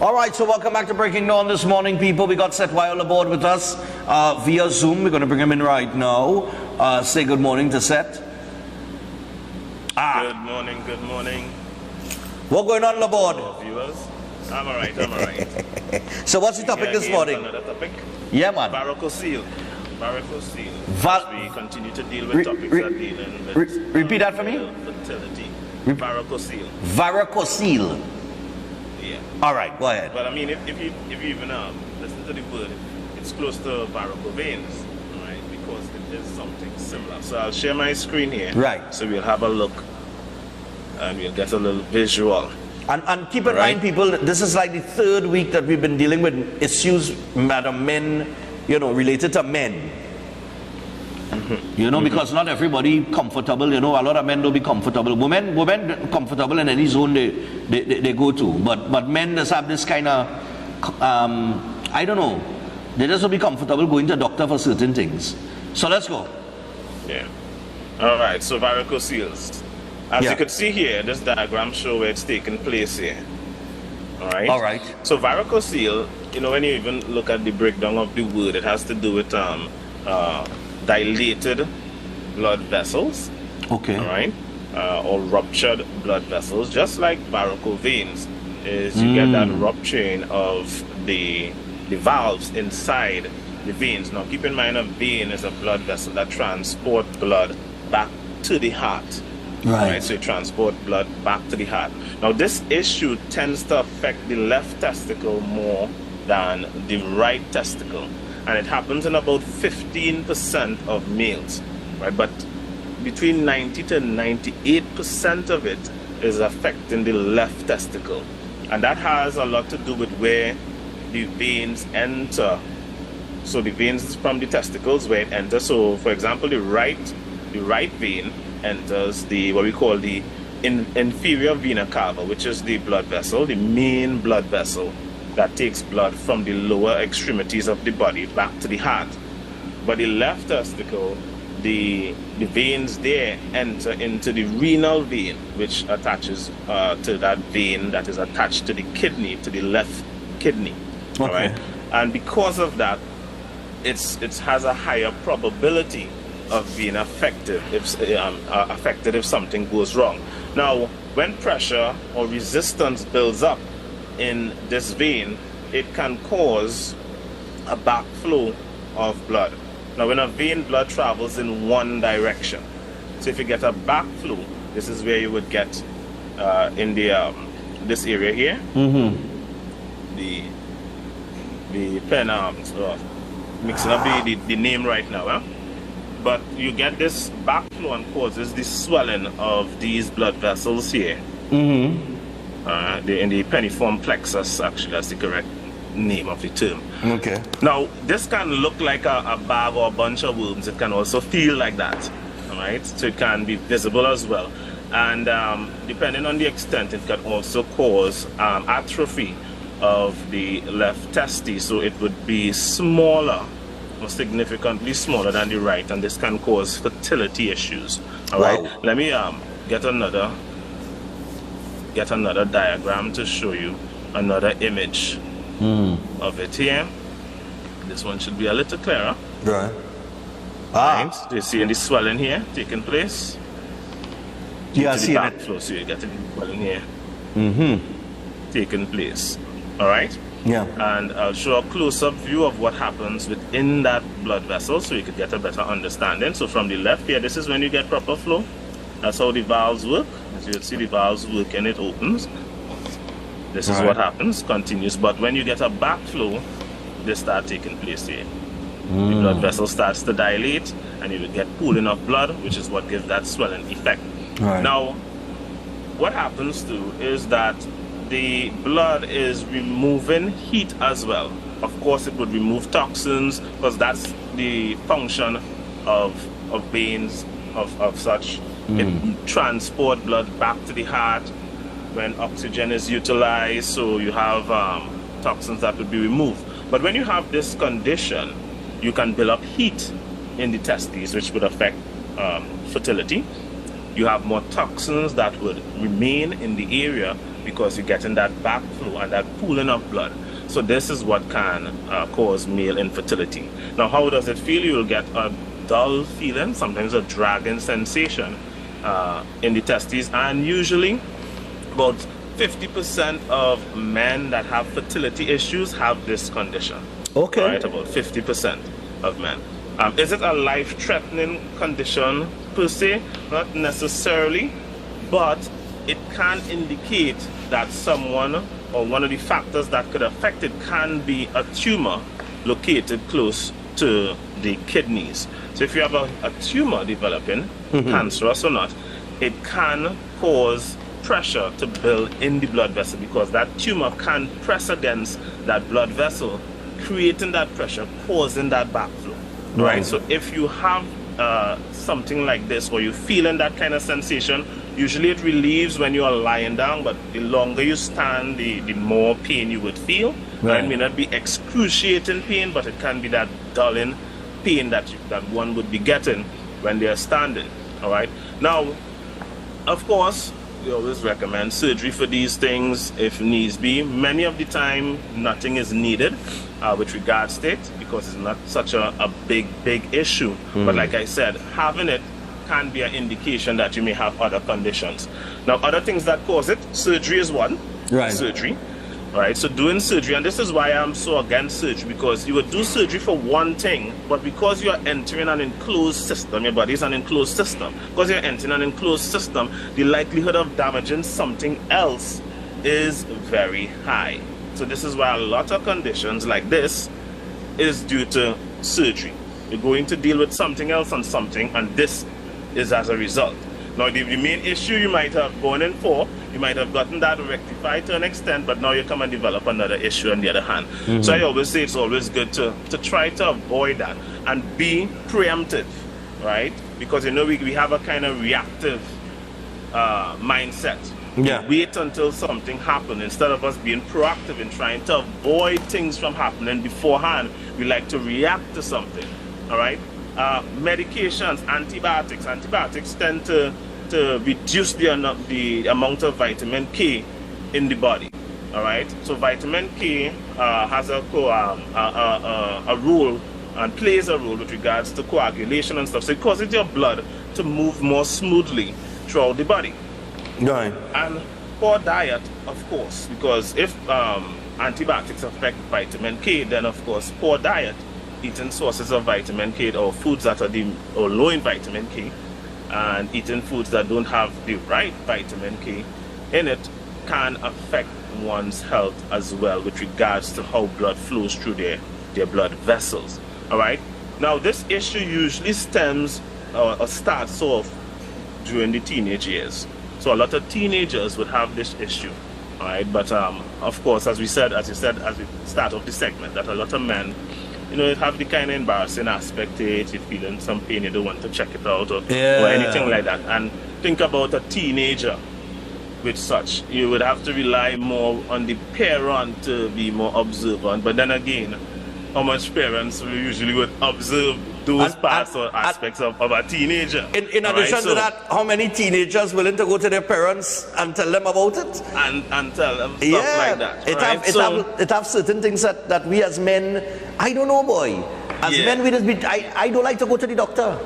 All right, so welcome back to Breaking Dawn this morning, people. We got Seth Weil aboard with us via Zoom. We're going to bring him in right now. Say good morning to Seth. Good morning, good morning. What going on aboard? Viewers, I'm all right. So what's the topic this morning? Another topic? Yeah, man. Varicocele. As we continue to deal with topics that dealing with repeat that for me? Fertility. Varicocele. Varicocele. Yeah. All right, go ahead. But I mean, if you even listen to the word, it's close to varicose veins, right? Because it is something similar. So I'll share my screen here. Right. So we'll have a look, and we'll get a little visual. And keep in mind, people, this is like the third week that we've been dealing with issues that are men, related to men. Because not everybody comfortable, a lot of men don't be comfortable. Women comfortable in any zone they go to. But men just have this kind of, I don't know, they just don't be comfortable going to a doctor for certain things. So let's go. Yeah. All right, so varicoceles. As you can see here, this diagram shows where it's taking place here. All right. So varicocele, when you even look at the breakdown of the word, it has to do with dilated blood vessels. Okay. All right. Or ruptured blood vessels, just like varicose veins, is you get that rupturing of the valves inside the veins. Now, keep in mind, a vein is a blood vessel that transport blood back to the heart. Right. So you transport blood back to the heart. Now, this issue tends to affect the left testicle more than the right testicle. And it happens in about 15% of males, right? But between 90 to 98% of it is affecting the left testicle. And that has a lot to do with where the veins enter. So the veins is from the testicles where it enters. So, for example, the right vein enters what we call the inferior vena cava, which is the blood vessel, the main blood vessel that takes blood from the lower extremities of the body back to the heart. But the left testicle, the veins there enter into the renal vein, which attaches to that vein that is attached to the kidney, to the left kidney. Okay. All right? And because of that, it has a higher probability of being affected if something goes wrong. Now, when pressure or resistance builds up in this vein, it can cause a backflow of blood. Now, when a vein, blood travels in one direction. So if you get a backflow, this is where you would get in this area here. The pen mixing up the name right now. But you get this backflow and causes the swelling of these blood vessels here. In the peniform plexus, actually, that's the correct name of the term. Okay. Now, this can look like a bag or a bunch of worms. It can also feel like that, all right? So it can be visible as well. And depending on the extent, it can also cause atrophy of the left testis. So it would be smaller, or significantly smaller than the right, and this can cause fertility issues. All right. Let me get another diagram to show you another image of it here. This one should be a little clearer. Right. Right. Do you see the swelling here taking place? Yeah, I see it. So you get the swelling here taking place. All right. Yeah. And I'll show a close-up view of what happens within that blood vessel so you could get a better understanding. So from the left here, this is when you get proper flow. That's how the valves work. As you can see, the valves work and it opens. This is what happens, continues. But when you get a backflow, they start taking place here. The blood vessel starts to dilate and you will get pooling of blood, which is what gives that swelling effect. Now, what happens too is that the blood is removing heat as well. Of course, it would remove toxins because that's the function of veins of such. It transport blood back to the heart when oxygen is utilized, so you have toxins that would be removed. But when you have this condition, you can build up heat in the testes, which would affect fertility. You have more toxins that would remain in the area because you're getting that backflow and that pooling of blood. So this is what can cause male infertility. Now, how does it feel? You will get a dull feeling, sometimes a dragging sensation in the testes, and usually about 50% of men that have fertility issues have this condition. Okay. Right, about 50% of men. Is it a life-threatening condition per se? Not necessarily, but it can indicate that someone, or one of the factors that could affect it, can be a tumor located close to the kidneys. So if you have a tumor developing, cancerous or not, it can cause pressure to build in the blood vessel, because that tumor can press against that blood vessel, creating that pressure, causing that backflow. Right? So if you have something like this, or you're feeling that kind of sensation, usually it relieves when you are lying down, but the longer you stand, the more pain you would feel. Right. It may not be excruciating pain, but it can be that dulling pain that one would be getting when they are standing. All right. Now, of course, we always recommend surgery for these things if needs be. Many of the time, nothing is needed with regards to it, because it's not such a big issue. But like I said, having it can be an indication that you may have other conditions. Now, other things that cause it, surgery is one. Right. Surgery. Right, so doing surgery, and this is why I'm so against surgery, because you would do surgery for one thing, but because you're entering an enclosed system, your body is an enclosed system, because you're entering an enclosed system, the likelihood of damaging something else is very high. So this is why a lot of conditions like this is due to surgery. You're going to deal with something else on something, and this is as a result. Now, the main issue you might have gone in for, you might have gotten that rectified to an extent, but now you come and develop another issue on the other hand. So I always say it's always good to try to avoid that and be preemptive, right? Because, you know, we have a kind of reactive mindset. Yeah. We wait until something happens instead of us being proactive in trying to avoid things from happening beforehand. We like to react to something, all right? Medications, antibiotics tend to reduce the amount of vitamin K in the body. All right, so vitamin K has a role and plays a role with regards to coagulation and stuff. So it causes your blood to move more smoothly throughout the body. Right. And poor diet, of course, because if antibiotics affect vitamin K, then of course poor diet, eating sources of vitamin K or foods that are low in vitamin K, and eating foods that don't have the right vitamin K in it, can affect one's health as well with regards to how blood flows through their blood vessels. All right. Now, this issue usually stems or starts off during the teenage years. So a lot of teenagers would have this issue. All right. But of course, as you said, as we start off the segment, that a lot of men, you know, have the kind of embarrassing aspect to it. You're feeling some pain, you don't want to check it out or anything like that. And think about a teenager with such. You would have to rely more on the parent to be more observant. But then again, how much parents usually would observe those parts or aspects of a teenager? In addition to that, how many teenagers willing to go to their parents and tell them about it? And tell them stuff like that. It have certain things that we as men, I don't know, boy. As men, I don't like to go to the doctor.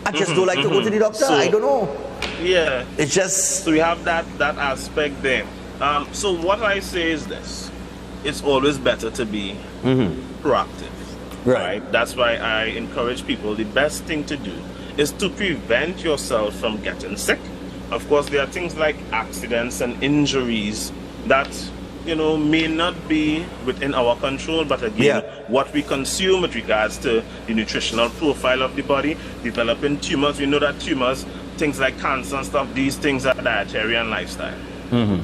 I just don't like to go to the doctor. I don't know. Yeah. It's just... So we have that aspect there. So what I say is this. It's always better to be proactive. Right. That's why I encourage people, the best thing to do is to prevent yourself from getting sick. Of course, there are things like accidents and injuries that, you know, may not be within our control, but again, what we consume with regards to the nutritional profile of the body, developing tumors. We know that tumors, things like cancer and stuff, these things are dietary and lifestyle.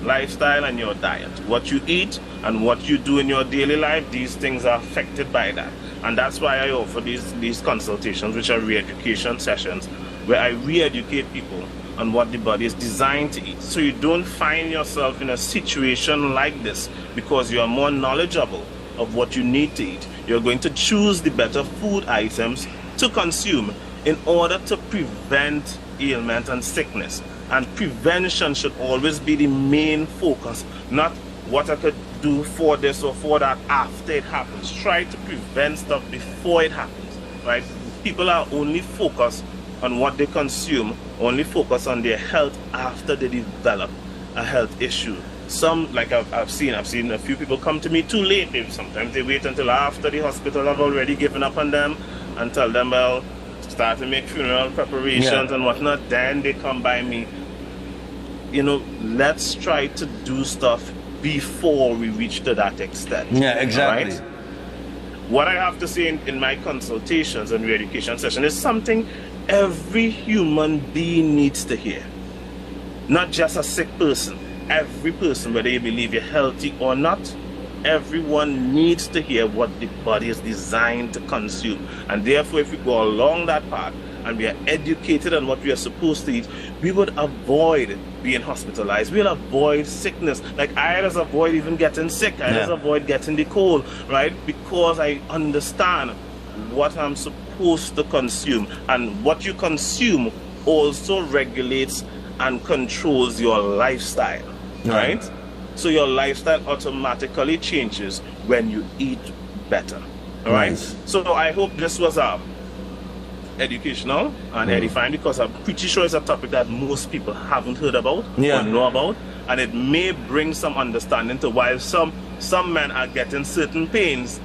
Lifestyle and your diet. What you eat and what you do in your daily life, these things are affected by that. And that's why I offer these consultations, which are re-education sessions, where I re-educate people on what the body is designed to eat. So you don't find yourself in a situation like this because you are more knowledgeable of what you need to eat. You're going to choose the better food items to consume in order to prevent ailment and sickness. And prevention should always be the main focus, not what I could do for this or for that after it happens. Try to prevent stuff before it happens, right? People are only focused on what they consume, only focus on their health after they develop a health issue. Some, like I've seen a few people come to me too late. Sometimes they wait until after the hospital have already given up on them and tell them, well, start to make funeral preparations and whatnot. Then they come by me. You know, let's try to do stuff before we reach to that extent. Yeah, exactly. Right? What I have to say in my consultations and re-education session is something every human being needs to hear. Not just a sick person. Every person, whether you believe you're healthy or not, everyone needs to hear what the body is designed to consume. And therefore, if we go along that path and we are educated on what we are supposed to eat, we would avoid being hospitalized. We'll avoid sickness. Like I just avoid even getting sick. I just avoid getting the cold, right? Because I understand what I'm supposed to consume. And what you consume also regulates and controls your lifestyle, right? So your lifestyle automatically changes when you eat better, all right? So I hope this was educational and edifying, because I'm pretty sure it's a topic that most people haven't heard about or know about, and it may bring some understanding to why some men are getting certain pains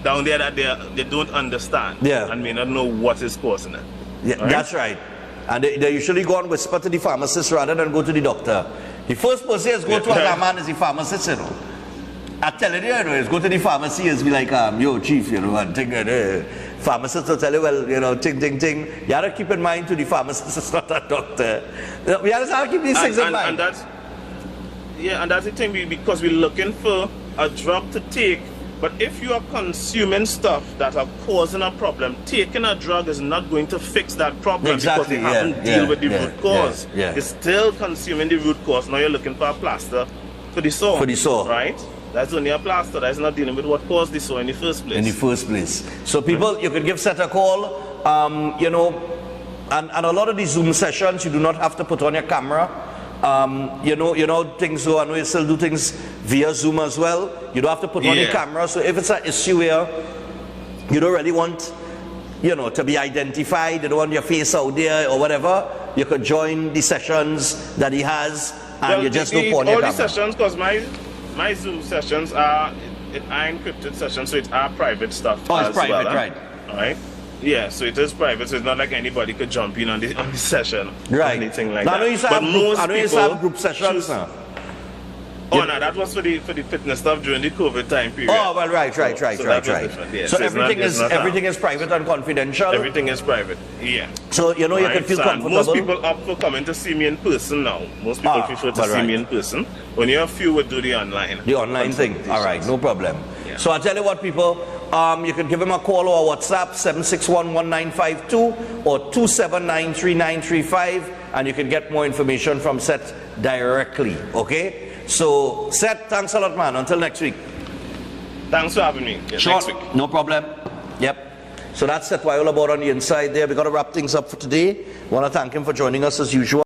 down there that they don't understand and may not know what is causing it. Yeah, right? That's right. And they usually go and whisper to the pharmacist rather than go to the doctor. The first person is go to a man is the pharmacist, you know. I tell you, is go to the pharmacy and be like, yo, chief, you know, and think pharmacist will tell you, well, you know, ting. You have to keep in mind to the pharmacist, it's not a doctor. We have to keep these things in mind. And that's the thing, because we're looking for a drug to take. But if you are consuming stuff that are causing a problem, taking a drug is not going to fix that problem because they haven't dealt with the root cause. You're still consuming the root cause. Now you're looking for a plaster for the sore. Right? That's only a plaster. That's not dealing with what caused the sore in the first place. So people, you can give Seth a call. You know, and a lot of these Zoom sessions, you do not have to put on your camera. You know things. So I know you still do things via Zoom as well. You don't have to put on the camera. So if it's an issue here, you don't really want, you know, to be identified. You don't want your face out there or whatever. You could join the sessions that he has, and you just don't put on your camera. All the sessions, because my Zoom sessions are encrypted sessions, so it's our private stuff. Oh, it's private, right? All right. Yeah, so it is private, so it's not like anybody could jump in on the session or anything like that. I know you have group sessions now. Oh no, that was for the fitness stuff during the COVID time period. Oh well, right. Yeah, so everything is private and confidential. Everything is private. Yeah. So you know you can feel comfortable. Most people opt for coming to see me in person now. Most people prefer to see me in person. Only a few would do the online. The online thing. All right, no problem. Yeah. So I tell you what, people. You can give him a call or WhatsApp 761-1952 or 279-3935, and you can get more information from Seth directly. Okay? So Seth, thanks a lot, man. Until next week. Thanks for having me. Yeah, sure. Next week. No problem. Yep. So that's Seth Wyola about on the inside there. We've got to wrap things up for today. Want to thank him for joining us as usual.